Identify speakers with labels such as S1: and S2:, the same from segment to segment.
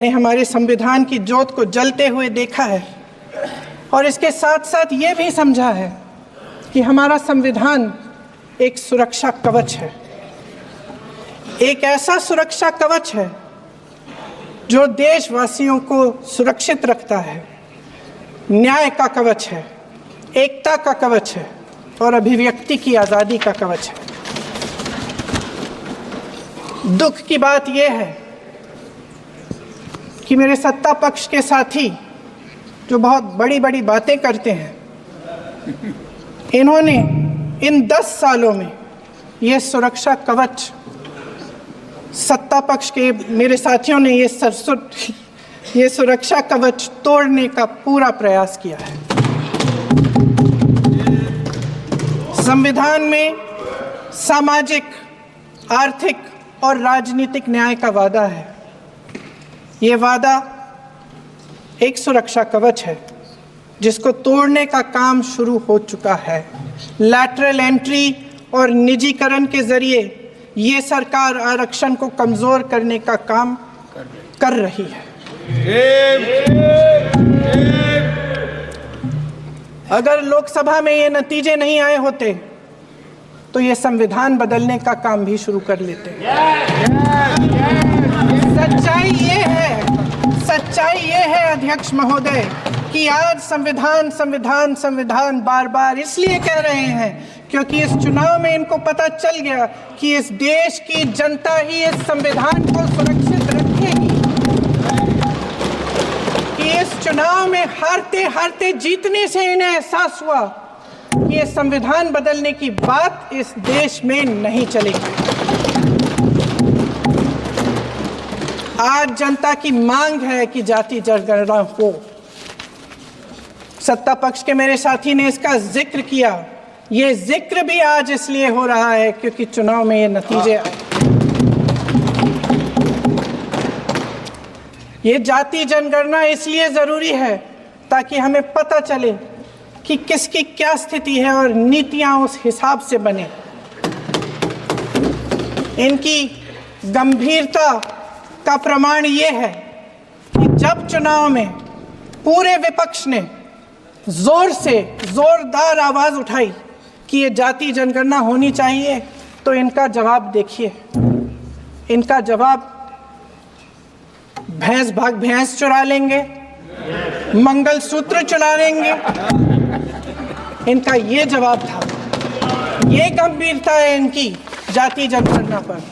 S1: ने हमारे संविधान की ज्योत को जलते हुए देखा है और इसके साथ साथ ये भी समझा है कि हमारा संविधान एक सुरक्षा कवच है, एक ऐसा सुरक्षा कवच है जो देशवासियों को सुरक्षित रखता है, न्याय का कवच है, एकता का कवच है और अभिव्यक्ति की आज़ादी का कवच है। दुख की बात यह है कि मेरे सत्ता पक्ष के साथी जो बहुत बड़ी बड़ी बातें करते हैं, इन्होंने इन 10 सालों में ये सुरक्षा कवच, सत्ता पक्ष के मेरे साथियों ने ये सुरक्षा कवच तोड़ने का पूरा प्रयास किया है। संविधान में सामाजिक, आर्थिक और राजनीतिक न्याय का वादा है। ये वादा एक सुरक्षा कवच है जिसको तोड़ने का काम शुरू हो चुका है। लैटरल एंट्री और निजीकरण के जरिए ये सरकार आरक्षण को कमजोर करने का काम कर रही है। अगर लोकसभा में ये नतीजे नहीं आए होते तो ये संविधान बदलने का काम भी शुरू कर लेते। सच्चाई ये है अध्यक्ष महोदय कि आज संविधान बार बार इसलिए कह रहे हैं क्योंकि इस चुनाव में इनको पता चल गया कि इस देश की जनता ही इस संविधान को सुरक्षित रखेगी, कि इस चुनाव में हारते जीतने से इन्हें एहसास हुआ कि ये संविधान बदलने की बात इस देश में नहीं चलेगी। आज जनता की मांग है कि जाति जनगणना हो। सत्ता पक्ष के मेरे साथी ने इसका जिक्र किया। ये जिक्र भी आज इसलिए हो रहा है क्योंकि चुनाव में ये नतीजे आए। ये जाति जनगणना इसलिए जरूरी है ताकि हमें पता चले कि किसकी क्या स्थिति है और नीतियां उस हिसाब से बने। इनकी गंभीरता का प्रमाण ये है कि जब चुनाव में पूरे विपक्ष ने जोरदार आवाज उठाई कि ये जाति जनगणना होनी चाहिए, तो इनका जवाब देखिए। इनका जवाब भैंस चुरा लेंगे, मंगलसूत्र चुरा लेंगे, इनका ये जवाब था। ये गंभीरता है इनकी जाति जनगणना पर।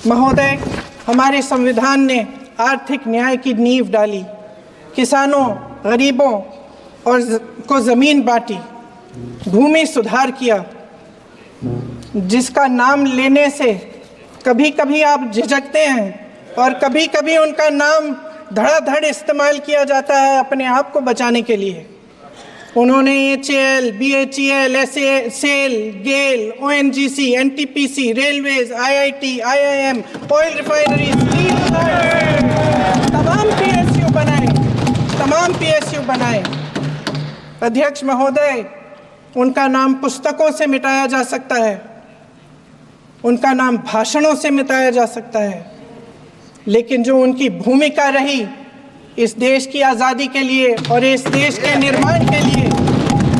S1: महोदय, हमारे संविधान ने आर्थिक न्याय की नींव डाली, किसानों, गरीबों और को जमीन बांटी, भूमि सुधार किया, जिसका नाम लेने से कभी कभी आप झिझकते हैं और कभी कभी उनका नाम धड़ाधड़ इस्तेमाल किया जाता है अपने आप को बचाने के लिए। उन्होंने HAL, BHEL, SAIL, GAIL, ONGC, NTPC, railways, IIT, IIM, oil refinery, तमाम PSU बनाए। अध्यक्ष महोदय, उनका नाम पुस्तकों से मिटाया जा सकता है, उनका नाम भाषणों से मिटाया जा सकता है, लेकिन जो उनकी भूमिका रही इस देश की आज़ादी के लिए और इस देश के निर्माण के लिए,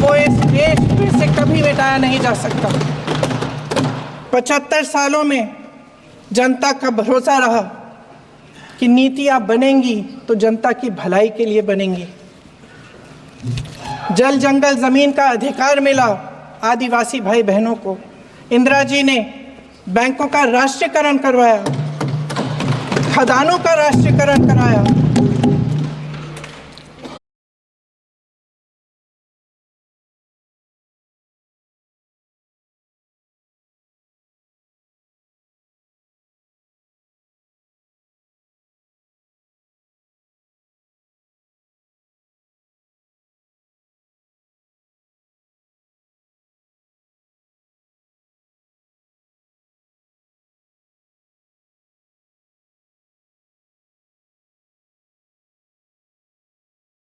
S1: वो इस देश में से कभी मिटाया नहीं जा सकता। 75 सालों में जनता का भरोसा रहा कि नीतियां बनेंगी तो जनता की भलाई के लिए बनेंगी। जल जंगल जमीन का अधिकार मिला आदिवासी भाई बहनों को। इंदिरा जी ने बैंकों का राष्ट्रीयकरण करवाया, खदानों का राष्ट्रीयकरण कराया,